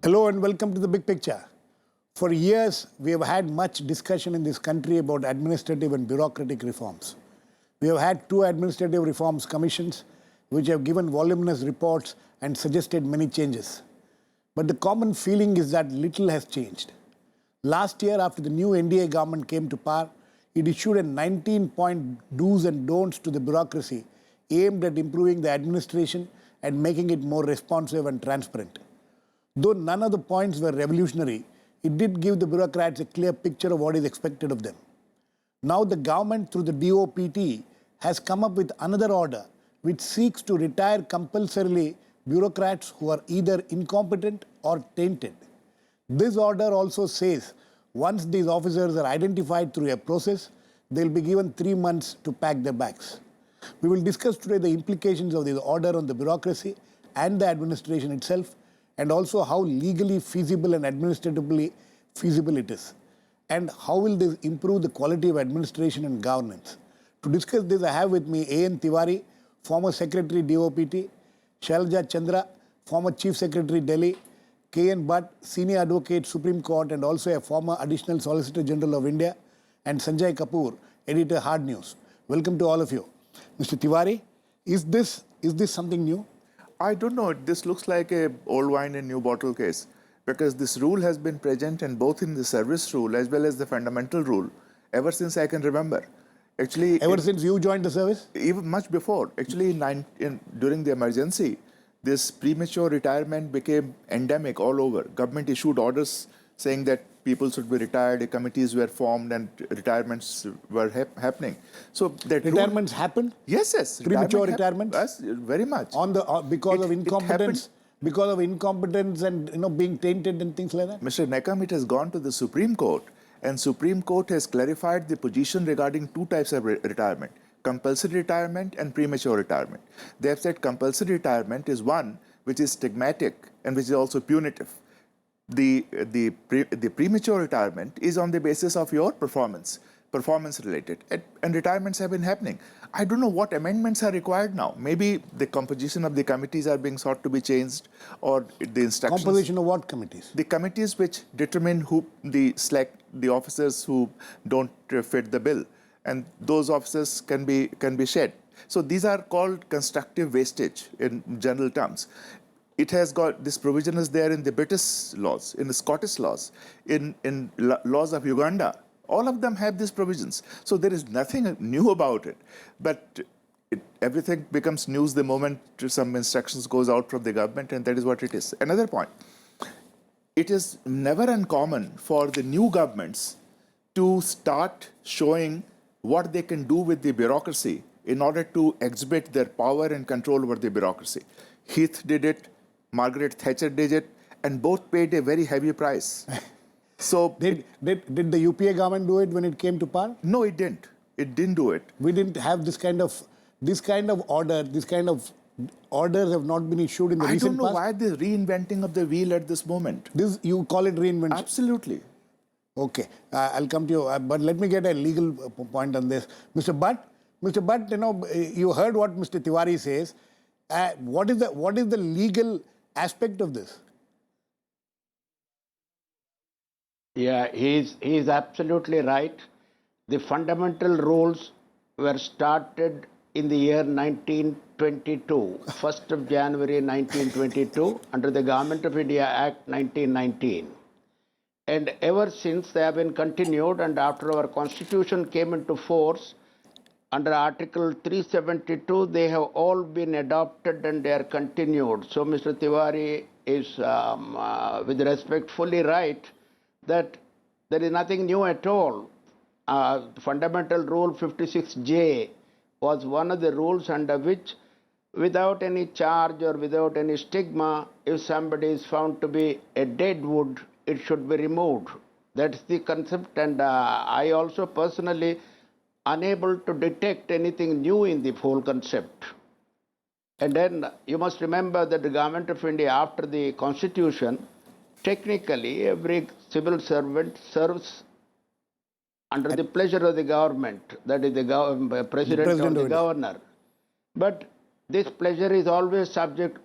Hello and welcome to the big picture. For years, we have had much discussion in this country about administrative and bureaucratic reforms. We have had two administrative reforms commissions which have given voluminous reports and suggested many changes. But the common feeling is that little has changed. Last year, after the new NDA government came to power, it issued a 19-point do's and don'ts to the bureaucracy aimed at improving the administration and making it more responsive and transparent. Though none of the points were revolutionary, it did give the bureaucrats a clear picture of what is expected of them. Now the government, through the DoPT, has come up with another order which seeks to retire compulsorily bureaucrats who are either incompetent or tainted. This order also says once these officers are identified through a process, they will be given 3 months to pack their bags. We will discuss today the implications of this order on the bureaucracy and the administration itself, and also how legally feasible and administratively feasible it is, and how will this improve the quality of administration and governance. To discuss this, I have with me A.N. Tiwari, former Secretary DoPT, Shailaja Chandra, former Chief Secretary Delhi, K.N.Bhat, Senior Advocate Supreme Court and also a former Additional Solicitor General of India, and Sanjay Kapoor, Editor Hard News. Welcome to all of you. Mr. Tiwari, is this something new? I don't know. This looks like a old wine in new bottle case, because this rule has been present in both in the service rule as well as the fundamental rule ever since I can remember. Actually, ever since you joined the service? Even much before. Actually, during the emergency, this premature retirement became endemic all over. Government issued orders saying that people should be retired, committees were formed, and retirements were happening. So that retirements happened? Yes. Premature retirement? Yes, very much. Because of incompetence? Because of incompetence and being tainted and things like that? Mr. Nikam, it has gone to the Supreme Court, and Supreme Court has clarified the position regarding two types of retirement: compulsory retirement and premature retirement. They have said compulsory retirement is one which is stigmatic and which is also punitive. The premature retirement is on the basis of your performance related, and retirements have been happening. I don't know what amendments are required now. Maybe the composition of the committees are being sought to be changed, or the instructions. Composition of what committees? The committees which determine who select the officers who don't fit the bill, and those officers can be shed. So these are called constructive wastage in general terms. It has got, this provision is there in the British laws, in the Scottish laws, in laws of Uganda. All of them have these provisions. So there is nothing new about it. But everything becomes news the moment some instructions goes out from the government, and that is what it is. Another point, it is never uncommon for the new governments to start showing what they can do with the bureaucracy in order to exhibit their power and control over the bureaucracy. Heath did it, Margaret Thatcher did it, and both paid a very heavy price. So did the UPA government do it when it came to power? No, it didn't. It didn't do it. We didn't have this kind of orders have not been issued in the recent past. I don't know why the reinventing of the wheel at this moment. This, you call it reinvention? Absolutely. Okay, I'll come to you. But let me get a legal point on this, Mr. Bhat. You heard what Mr. Tiwari says. What is the legal aspect of this? Yeah, he is absolutely right. The fundamental rules were started in the year 1922, 1st of January 1922, under the Government of India Act 1919. And ever since they have been continued, and after our constitution came into force, under Article 372, they have all been adopted and they are continued. So Mr. Tiwari is, with respect, fully right that there is nothing new at all. Fundamental Rule 56J was one of the rules under which, without any charge or without any stigma, if somebody is found to be a dead wood, it should be removed. That's the concept, and I also personally unable to detect anything new in the whole concept. And then you must remember that the Government of India, after the Constitution, technically every civil servant serves under the pleasure of the government, that is the president or the governor. But this pleasure is always subject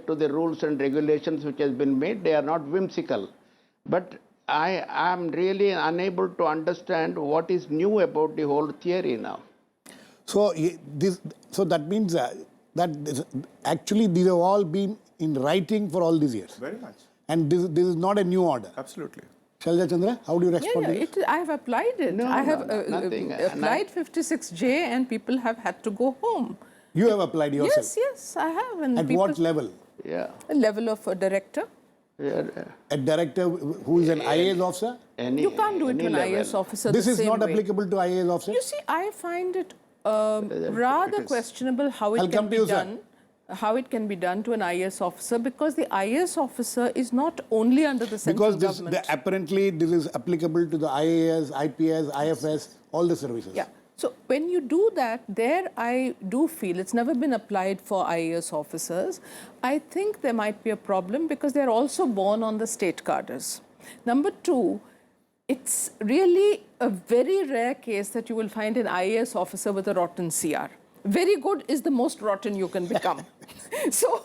to the rules and regulations which has been made. They are not whimsical. But I am really unable to understand what is new about the whole theory now. So that means actually these have all been in writing for all these years. Very much. And this is not a new order. Absolutely. Shailaja Chandra, how do you respond to this? I have applied it. No, I have nothing. applied 56J and people have had to go home. You have applied yourself? Yes, I have. And At what level? Yeah. A level of a director. Yeah. A director who is an IAS officer? You can't do it to an level. IAS officer This the is same not way. applicable to IAS officers? You see, I find it rather questionable how it can be done. How it can be done to an IAS officer, because the IAS officer is not only under the central government. Apparently this is applicable to the IAS, IPS, IFS, all the services. Yeah. So when you do that, there I do feel it's never been applied for IAS officers. I think there might be a problem because they're also born on the state cadres. Number two, it's really a very rare case that you will find an IAS officer with a rotten CR. Very good is the most rotten you can become. So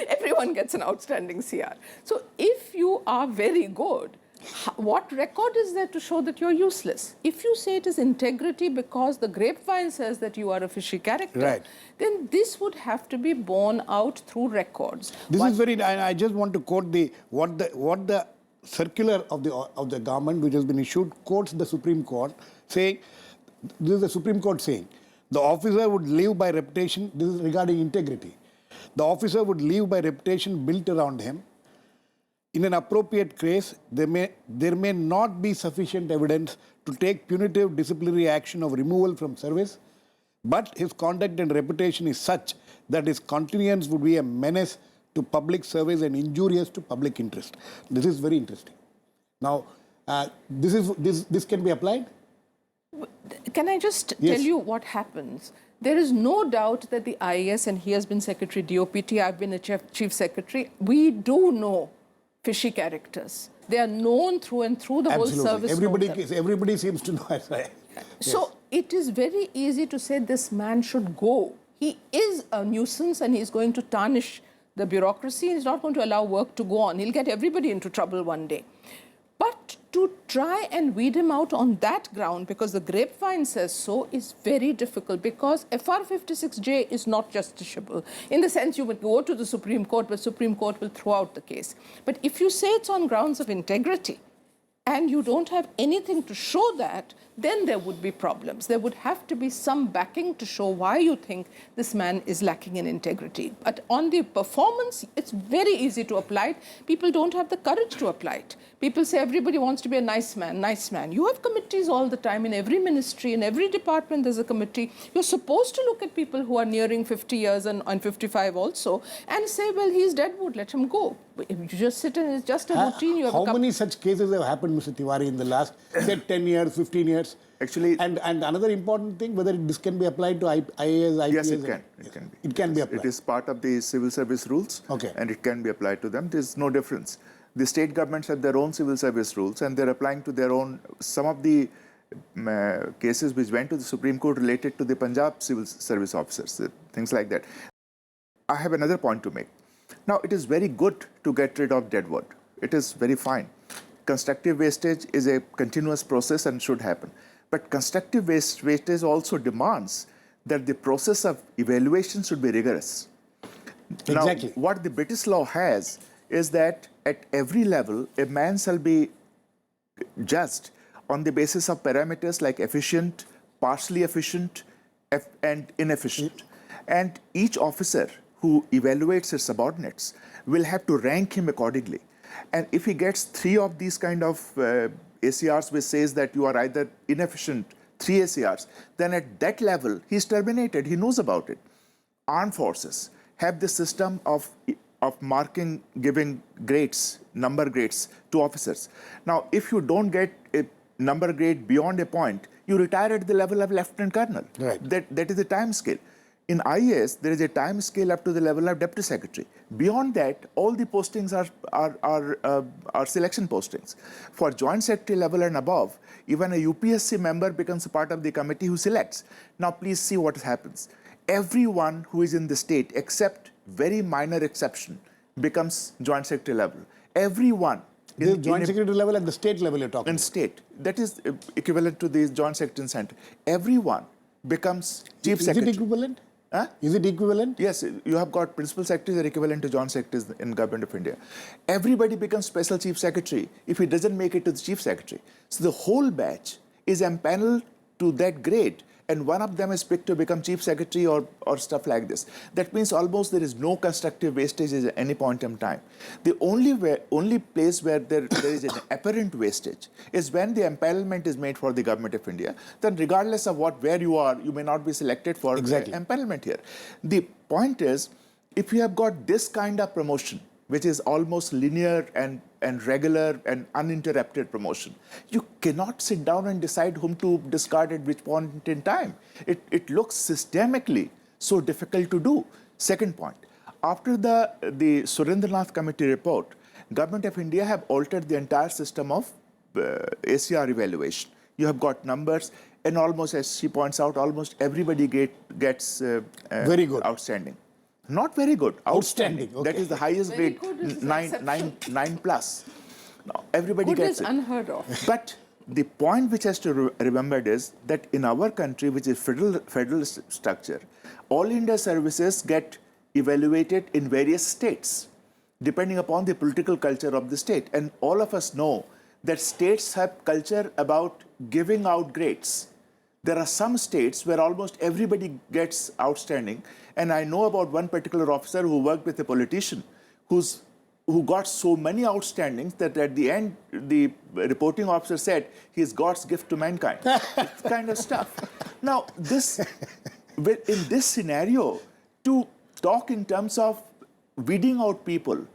everyone gets an outstanding CR. So if you are very good, what record is there to show that you're useless? If you say it is integrity because the grapevine says that you are a fishy character, right, then this would have to be borne out through records. This is very, I just want to quote what the circular of the government which has been issued quotes the Supreme Court saying, this is the Supreme Court saying, the officer would live by reputation, this is regarding integrity. The officer would live by reputation built around him. In an appropriate case, there may not be sufficient evidence to take punitive disciplinary action of removal from service, but his conduct and reputation is such that his continuance would be a menace to public service and injurious to public interest. This is very interesting. Now, this can be applied? Can I just tell you what happens? There is no doubt that the IAS, and he has been Secretary DoPT, I've been a Chief Secretary, we do know fishy characters. They are known through and through the whole service. Everybody seems to know. So it is very easy to say this man should go. He is a nuisance and he's going to tarnish the bureaucracy. He's not going to allow work to go on. He'll get everybody into trouble one day. But to try and weed him out on that ground, because the grapevine says so, is very difficult, because FR 56J is not justiciable. In the sense you would go to the Supreme Court, but Supreme Court will throw out the case. But if you say it's on grounds of integrity, and you don't have anything to show that, then there would be problems. There would have to be some backing to show why you think this man is lacking in integrity. But on the performance, it's very easy to apply it. People don't have the courage to apply it. People say everybody wants to be a nice man, nice man. You have committees all the time. In every ministry, in every department, there's a committee. You're supposed to look at people who are nearing 50 years and 55 also and say, well, he's deadwood, let him go. If you just sit and it's just a routine. You have How many such cases have happened, Mr. Tiwari, in the last, say, 10 years, 15 years? Actually, and another important thing, whether this can be applied to IAS, IPS? Yes, it can. It can be. It can be applied. It is part of the civil service rules, and it can be applied to them. There is no difference. The state governments have their own civil service rules, and they're applying to their own. Some of the cases which went to the Supreme Court related to the Punjab civil service officers, things like that. I have another point to make. Now, it is very good to get rid of deadwood. It is very fine. Constructive wastage is a continuous process and should happen. But constructive wastage also demands that the process of evaluation should be rigorous. Exactly. Now, what the British law has is that at every level, a man shall be judged on the basis of parameters like efficient, partially efficient, and inefficient. And each officer who evaluates his subordinates will have to rank him accordingly. And if he gets 3 of these kind of ACRs which says that you are either inefficient, 3 ACRs, then at that level, he's terminated. He knows about it. Armed forces have this system of marking, giving grades, number grades to officers. Now, if you don't get a number grade beyond a point, you retire at the level of lieutenant colonel. Right. That is the time scale. In IAS, there is a time scale up to the level of deputy secretary. Beyond that, all the postings are selection postings. For joint secretary level and above, even a UPSC member becomes a part of the committee who selects. Now, please see what happens. everyone who is in the state, except very minor exception, becomes joint secretary level. Everyone. The joint secretary level and the state level you're talking in about. state. That is equivalent to the joint secretary in center. Everyone becomes chief secretary. Is it equivalent? Huh? Is it equivalent? Yes, you have got principal secretaries are equivalent to joint secretaries in Government of India. Everybody becomes special chief secretary if he doesn't make it to the chief secretary. So the whole batch is empaneled to that grade, and one of them is picked to become chief secretary or stuff like this. That means almost there is no constructive wastage at any point in time. The only place where there is an apparent wastage is when the empanelment is made for the Government of India. Then regardless of where you are, you may not be selected for empanelment here. The point is, if you have got this kind of promotion, which is almost linear and regular and uninterrupted promotion, you cannot sit down and decide whom to discard at which point in time. It looks systemically so difficult to do. Second point, after the Surendranath Committee report, Government of India have altered the entire system of ACR evaluation. You have got numbers, and almost, as she points out, almost everybody gets very good, outstanding. Not very good, outstanding. Okay. That is the highest Very grade, good 9 plus. Now, everybody Good gets is it. unheard of. But the point which has to be remembered is that in our country, which is federal structure, all India services get evaluated in various states, depending upon the political culture of the state. And all of us know that states have culture about giving out grades. There are some states where almost everybody gets outstanding. And I know about one particular officer who worked with a politician who got so many outstandings that at the end, the reporting officer said, he's God's gift to mankind. This kind of stuff. Now, in this scenario, to talk in terms of weeding out people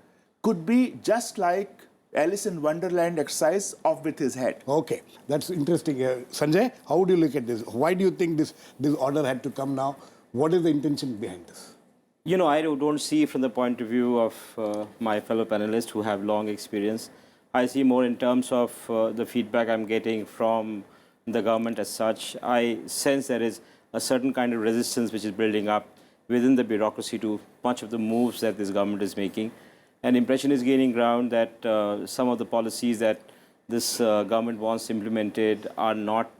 could be just like Alice in Wonderland exercise off with his head. Okay, that's interesting. Sanjay, how would you look at this? Why do you think this order had to come now? What is the intention behind this? You know, I don't see from the point of view of my fellow panelists who have long experience. I see more in terms of the feedback I'm getting from the government as such. I sense there is a certain kind of resistance which is building up within the bureaucracy to much of the moves that this government is making. An impression is gaining ground that some of the policies that this government wants implemented are not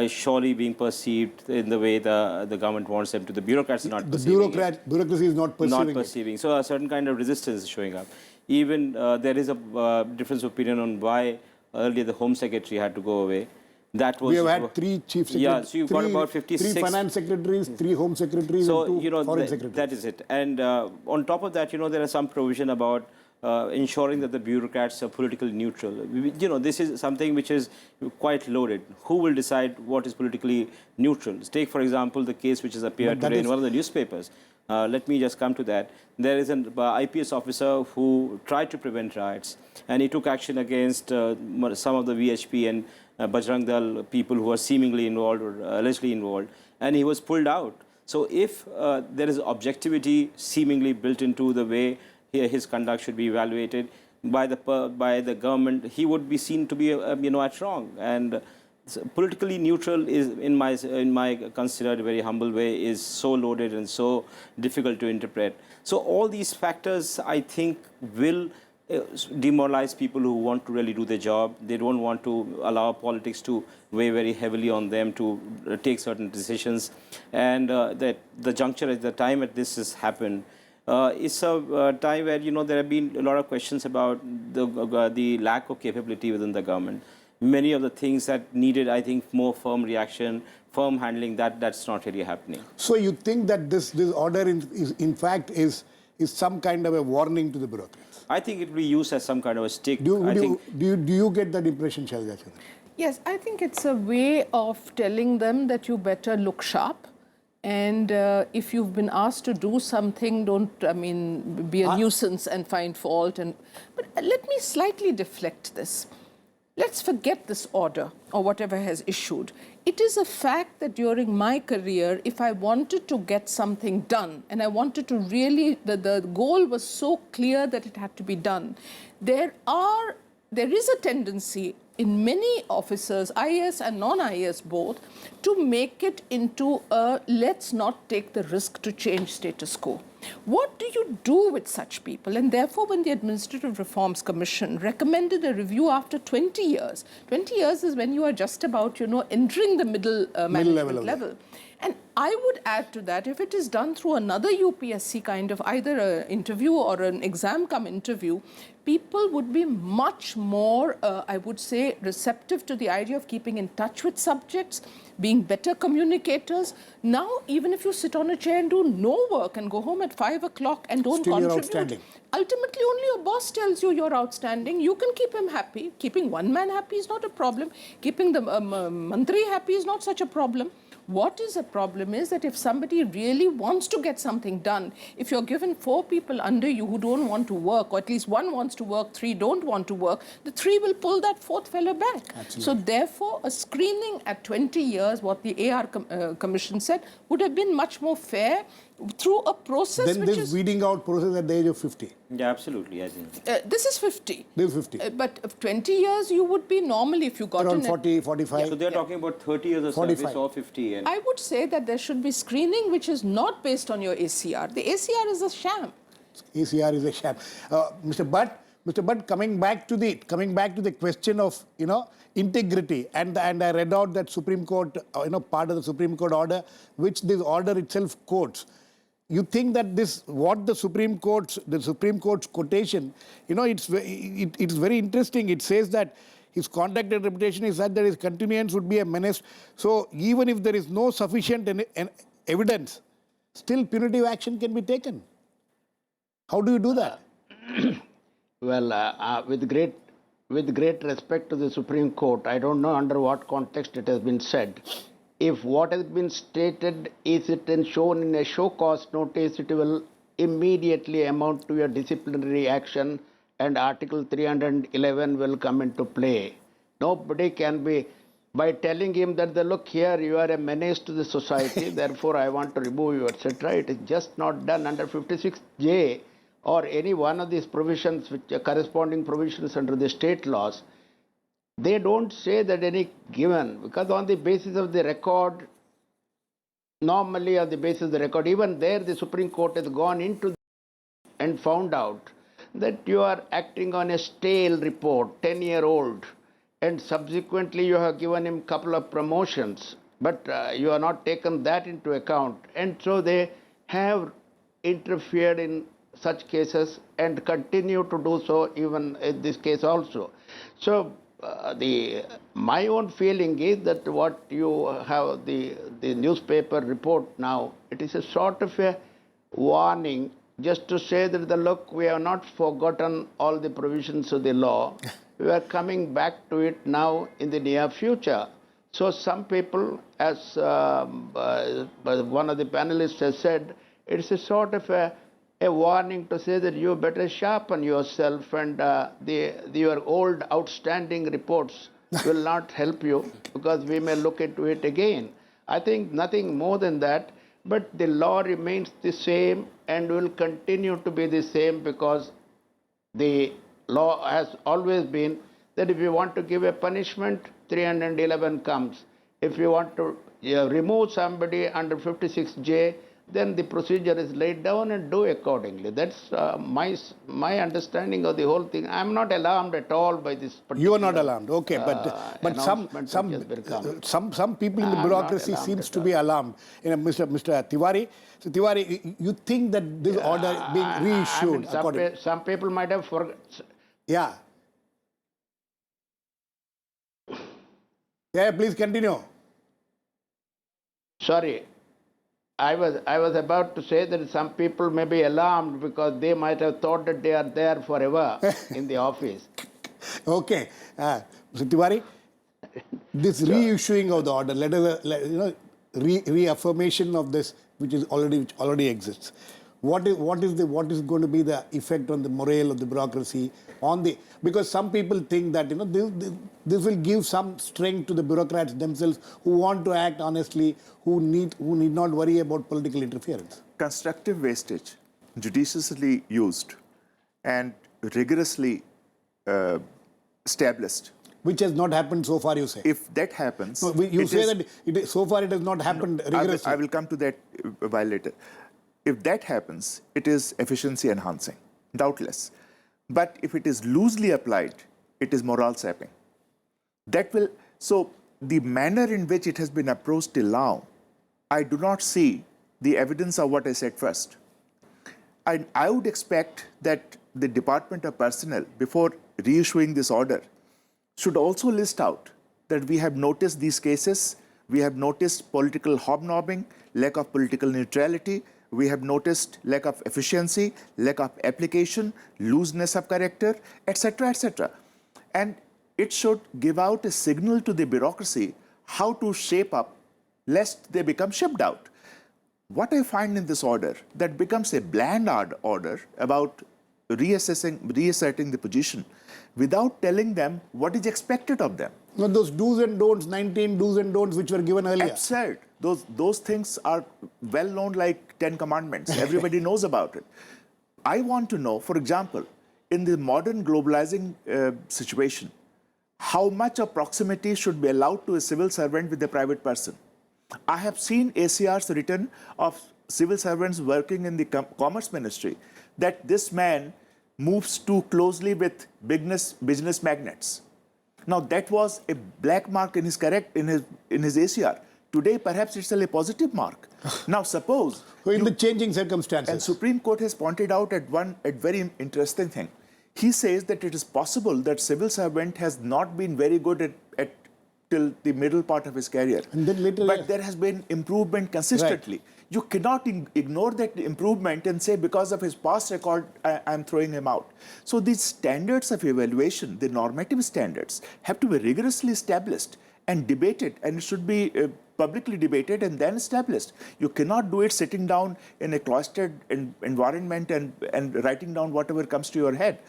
surely being perceived in the way the government wants them to. The bureaucrats are not perceiving it. Bureaucracy is not perceiving it. So a certain kind of resistance is showing up. Even there is a difference of opinion on why earlier the Home Secretary had to go away. That was, we have had 3 chief secretaries. Yeah, so you've got about 56. 3 finance secretaries, 3 home secretaries, and 2 foreign secretaries. That is it. And on top of that, there is some provision about ensuring that the bureaucrats are politically neutral. This is something which is quite loaded. Who will decide what is politically neutral? Take, for example, the case which has appeared today in one of the newspapers. Let me just come to that. There is an IPS officer who tried to prevent riots, and he took action against some of the VHP and Bajrang Dal people who are seemingly involved or allegedly involved, and he was pulled out. So if there is objectivity seemingly built into the way his conduct should be evaluated by the government, he would be seen to be at wrong. And politically neutral is, in my considered very humble way, is so loaded and so difficult to interpret. So all these factors, I think, will demoralize people who want to really do their job. They don't want to allow politics to weigh very heavily on them to take certain decisions. And that the juncture at the time that this has happened, it's a time where there have been a lot of questions about the lack of capability within the government. Many of the things that needed, I think, more firm reaction, firm handling, that's not really happening. So you think that this order in fact is some kind of a warning to the bureaucrats? I think it will be used as some kind of a stick. Do you get that impression, Shailaja? Yes, I think it's a way of telling them that you better look sharp. And if you've been asked to do something, don't, be a nuisance and find fault. But let me slightly deflect this. Let's forget this order or whatever has issued. It is a fact that during my career, if I wanted to get something done, and I wanted to really, the goal was so clear that it had to be done, there is a tendency in many officers, IAS and non-IAS both, to make it into a let's not take the risk to change status quo. What do you do with such people? And therefore, when the Administrative Reforms Commission recommended a review after 20 years, 20 years is when you are just about, entering the middle management level. And I would add to that, if it is done through another UPSC kind of either an interview or an exam come interview, people would be much more, I would say, receptive to the idea of keeping in touch with subjects, being better communicators. Now, even if you sit on a chair and do no work and go home at 5 o'clock and don't Still you're contribute, outstanding. ultimately only your boss tells you you're outstanding. You can keep him happy. Keeping one man happy is not a problem. Keeping the mantri happy is not such a problem. What is a problem is that if somebody really wants to get something done, if you're given 4 people under you who don't want to work, or at least 1 wants to work, 3 don't want to work, the 3 will pull that 4th fellow back. Absolutely. So therefore, a screening at 20 years, what the AR Commission said, would have been much more fair through a process Then which this is... weeding out process at the age of 50. Yeah, absolutely. I think. this is 50. This is 50. But of 20 years, you would be normally, if you got Around in 40, 45. So they're talking about 30 years of 45. service or 50. And I would say that there should be screening which is not based on your ACR. The ACR is a sham. ACR is a sham. Mr. Bhat, coming back to the question of integrity, and I read out that Supreme Court part of the Supreme Court order, which this order itself quotes. You think that the Supreme Court's quotation, it's very interesting. It says that his conduct and reputation is such that his continuance would be a menace. So even if there is no sufficient evidence, still punitive action can be taken. How do you do that? Well, with great respect to the Supreme Court, I don't know under what context it has been said. If what has been stated is it shown in a show cause notice, it will immediately amount to a disciplinary action and Article 311 will come into play. Nobody can be, by telling him that, look here, you are a menace to the society, therefore I want to remove you, etc. It is just not done under 56J or any one of these provisions, which are corresponding provisions under the state laws. They don't say that any given, because on the basis of the record, normally on the basis of the record, even there the Supreme Court has gone into and found out that you are acting on a stale report, 10-year-old, and subsequently you have given him a couple of promotions, but you have not taken that into account. And so they have interfered in such cases and continue to do so even in this case also. So my own feeling is that what you have the newspaper report now, it is a sort of a warning just to say that look, we have not forgotten all the provisions of the law. We are coming back to it now in the near future. So some people, as one of the panelists has said, it's a sort of a warning to say that you better sharpen yourself, and your old outstanding reports will not help you because we may look into it again. I think nothing more than that, but the law remains the same and will continue to be the same because the law has always been that if you want to give a punishment, 311 comes. If you want to remove somebody under 56J, then the procedure is laid down and do accordingly. That's my understanding of the whole thing. I'm not alarmed at all by this particular... You are not alarmed, okay. But some people in the bureaucracy seems to be alarmed. Mr. Tiwari, so Tiwari, you think that this order being reissued... some people might have forgotten. Yeah. Yeah, please continue. Sorry. I was about to say that some people may be alarmed because they might have thought that they are there forever in the office. Okay. Mr. Tiwari, this reissuing of the order, reaffirmation of this, which already exists. What is going to be the effect on the morale of the bureaucracy because some people think that this will give some strength to the bureaucrats themselves who want to act honestly, who need not worry about political interference. Constructive wastage, judiciously used and rigorously established. Which has not happened so far, you say? If that happens... So you say that so far it has not happened rigorously. I will come to that a while later. If that happens, it is efficiency enhancing, doubtless. But if it is loosely applied, it is morale sapping. So the manner in which it has been approached till now, I do not see the evidence of what I said first. I would expect that the Department of Personnel, before reissuing this order, should also list out that we have noticed these cases, we have noticed political hobnobbing, lack of political neutrality, we have noticed lack of efficiency, lack of application, looseness of character, etc., etc. And it should give out a signal to the bureaucracy how to shape up lest they become shipped out. What I find in this order that becomes a bland order about reasserting the position without telling them what is expected of them. No, those do's and don'ts, 19 do's and don'ts which were given earlier. Absurd. Those things are well known like 10 commandments. Everybody knows about it. I want to know, for example, in the modern globalizing situation, how much of proximity should be allowed to a civil servant with a private person? I have seen ACRs written of civil servants working in the Commerce Ministry that this man moves too closely with business magnates. Now that was a black mark in his ACR. Today perhaps it's a positive mark. Now suppose... So in the changing circumstances. And Supreme Court has pointed out at very interesting thing. He says that it is possible that civil servant has not been very good at till the middle part of his career. And then later, but there has been improvement consistently. Right. You cannot ignore that improvement and say because of his past record, I'm throwing him out. So these standards of evaluation, the normative standards, have to be rigorously established and debated, and it should be publicly debated and then established. You cannot do it sitting down in a cloistered environment and writing down whatever comes to your head.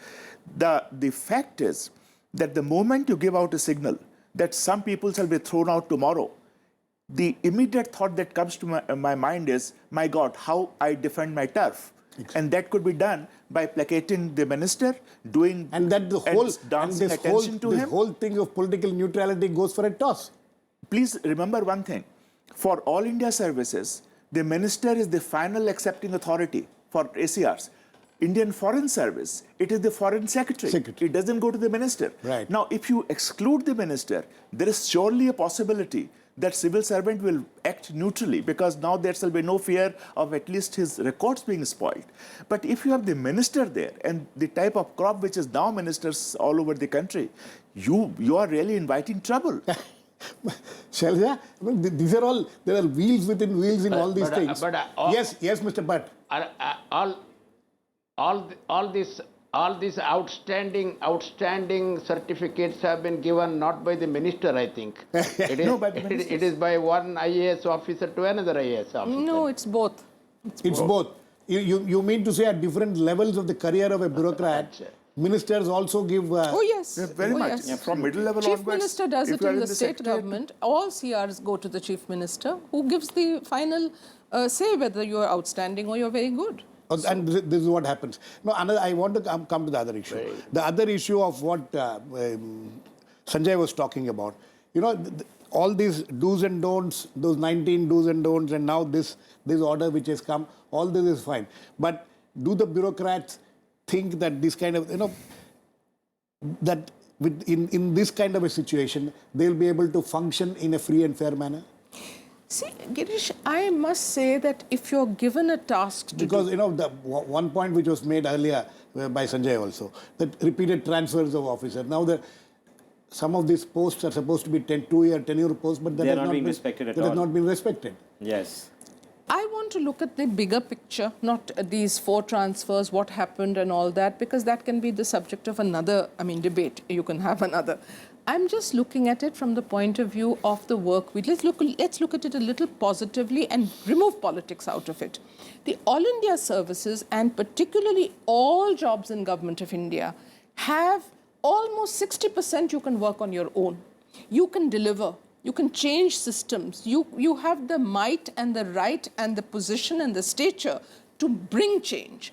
The fact is that the moment you give out a signal that some people shall be thrown out tomorrow, the immediate thought that comes to my mind is, my God, how I defend my turf. Exactly. And that could be done by placating the minister, dancing attention to him. The whole thing of political neutrality goes for a toss. Please remember one thing. For all India services, the minister is the final accepting authority for ACRs. Indian Foreign Service, it is the Foreign Secretary. It doesn't go to the minister. Right. Now, if you exclude the minister, there is surely a possibility that civil servant will act neutrally because now there shall be no fear of at least his records being spoiled. But if you have the minister there and the type of crop which is now ministers all over the country, you are really inviting trouble. Shailaja, these are all, there are wheels within wheels in all these things. Yes, Mr. Bhat. All these outstanding certificates have been given not by the minister, I think. It is by one IAS officer to another IAS officer. No, it's both. It's both. You mean to say at different levels of the career of a bureaucrat, ministers also give... oh, yes. Yeah, very much. Yes. Yeah, from middle level Chief onwards. Minister does it in the state government. All CRs go to the chief minister, who gives the final say whether you are outstanding or you're very good. And this is what happens. Now, I want to come to the other issue. Right. The other issue of what Sanjay was talking about. You know, all these do's and don'ts, those 19 do's and don'ts, and now this order which has come, all this is fine. But do the bureaucrats think that this kind of, that in this kind of a situation, they'll be able to function in a free and fair manner? See, Girish, I must say that if you're given a task to because, the one point which was made earlier by Sanjay also, that repeated transfers of officers. Now, some of these posts are supposed to be 2-year tenure posts, but they are not being respected at all. That has not been respected. Yes. I want to look at the bigger picture, not these 4 transfers, what happened and all that, because that can be the subject of another, debate. You can have another. I'm just looking at it from the point of view of the work. Let's look at it a little positively and remove politics out of it. The All India services, and particularly all jobs in Government of India, have almost 60% you can work on your own. You can deliver. You can change systems. You have the might and the right and the position and the stature to bring change.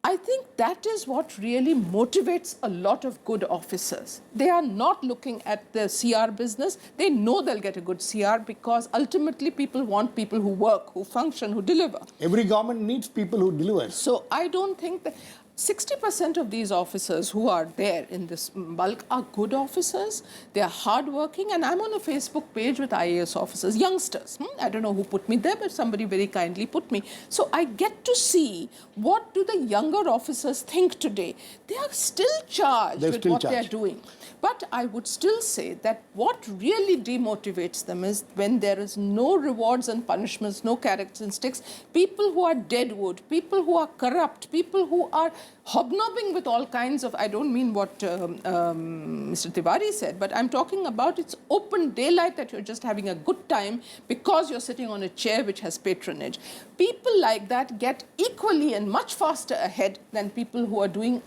I think that is what really motivates a lot of good officers. They are not looking at the CR business. They know they'll get a good CR because ultimately people want people who work, who function, who deliver. Every government needs people who deliver. So I don't think that 60% of these officers who are there in this bulk are good officers. They are hardworking, and I'm on a Facebook page with IAS officers, youngsters. I don't know who put me there, but somebody very kindly put me. So I get to see what do the younger officers think today. They are still charged with what they're doing. But I would still say that what really demotivates them is when there is no rewards and punishments, no carrots and sticks, people who are deadwood, people who are corrupt, people who are hobnobbing with all kinds of, I don't mean what Mr. Tiwari said, but I'm talking about it's open daylight that you're just having a good time because you're sitting on a chair which has patronage. People like that get equally and much faster ahead than people who are doing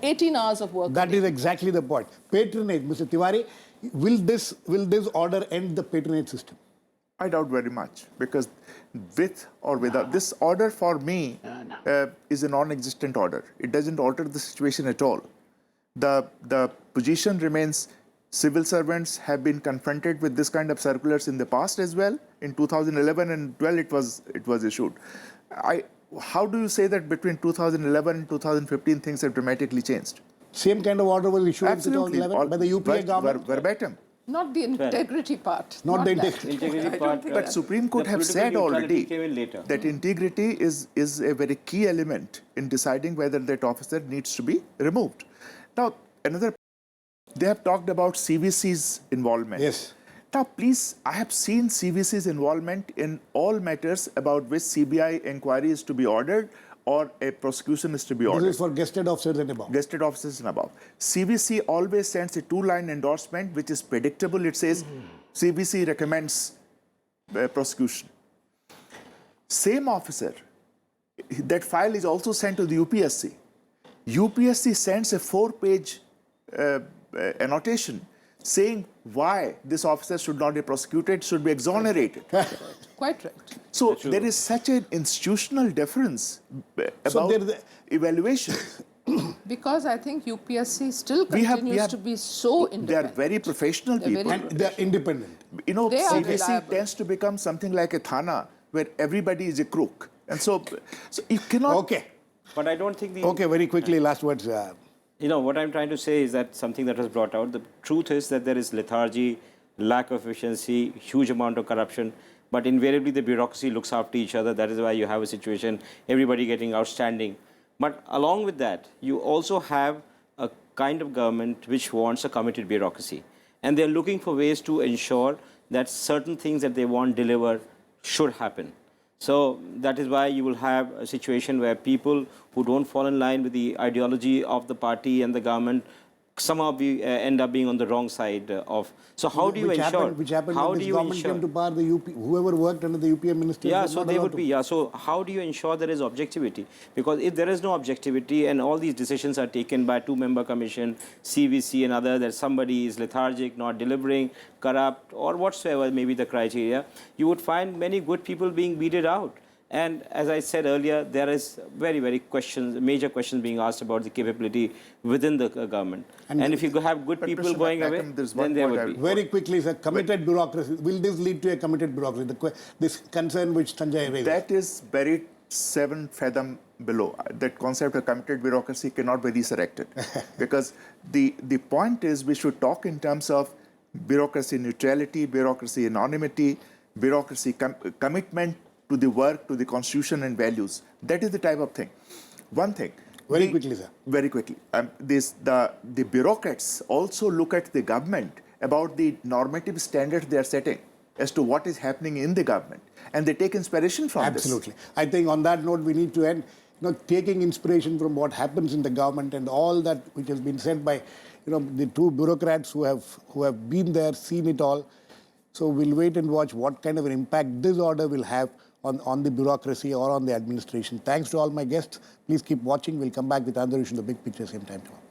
18 hours of work. That is exactly the point. Patronage, Mr. Tiwari, will this order end the patronage system? I doubt very much, because with or without, this order for me is a non-existent order. It doesn't alter the situation at all. The position remains. Civil servants have been confronted with this kind of circulars in the past as well. In 2011 and 12, it was issued. How do you say that between 2011 and 2015 things have dramatically changed? Same kind of order was issued in Absolutely. 2011 by the UPA government? Verbatim. Not the integrity part. Not the that. Integrity part. But Supreme Court have said already that integrity is a very key element in deciding whether that officer needs to be removed. Now, they have talked about CVC's involvement. Yes. Now, please, I have seen CVC's involvement in all matters about which CBI inquiry is to be ordered or a prosecution is to be ordered. This is for guested officers and above. Guested officers and above. CVC always sends a two-line endorsement which is predictable. It says CVC recommends prosecution. Same officer, that file is also sent to the UPSC. UPSC sends a 4-page annotation saying why this officer should not be prosecuted, should be exonerated. Quite right. So there is such an institutional difference about evaluation. Because I think UPSC still continues to be so independent. They are very professional people. And they are independent. You know, They are CBC reliable. tends to become something like a thana where everybody is a crook. And so you cannot... Okay. But I don't think the... Okay, very quickly, last words. You know, what I'm trying to say is that something that was brought out. The truth is that there is lethargy, lack of efficiency, huge amount of corruption. But invariably, the bureaucracy looks after each other. That is why you have a situation, everybody getting outstanding. But along with that, you also have a kind of government which wants a committed bureaucracy. And they're looking for ways to ensure that certain things that they want delivered should happen. So that is why you will have a situation where people who don't fall in line with the ideology of the party and the government somehow end up being on the wrong side of. So how do you ensure? Which happened how when do this you government ensure? came to power, the UP, whoever worked under the UPM minister. Yeah, so they would be. Yeah, so how do you ensure there is objectivity? Because if there is no objectivity and all these decisions are taken by two-member commission, CVC and other, that somebody is lethargic, not delivering, corrupt, or whatsoever may be the criteria, you would find many good people being weeded out. And as I said earlier, there is very, very major questions being asked about the capability within the government. And if you have good people going away, then there would be. Very quickly, sir, committed bureaucracy. Will this lead to a committed bureaucracy? This concern which Sanjay raised. That is buried 7 fathom below. That concept of committed bureaucracy cannot be resurrected. Because the point is we should talk in terms of bureaucracy neutrality, bureaucracy anonymity, bureaucracy commitment to the work, to the constitution and values. That is the type of thing. One thing. Very quickly, sir. Very quickly. The bureaucrats also look at the government about the normative standards they are setting as to what is happening in the government. And they take inspiration from this. Absolutely. I think on that note, we need to end. Taking inspiration from what happens in the government and all that which has been said by, the 2 bureaucrats who have been there, seen it all. So we'll wait and watch what kind of an impact this order will have on the bureaucracy or on the administration. Thanks to all my guests. Please keep watching. We'll come back with another issue in the big picture same time tomorrow.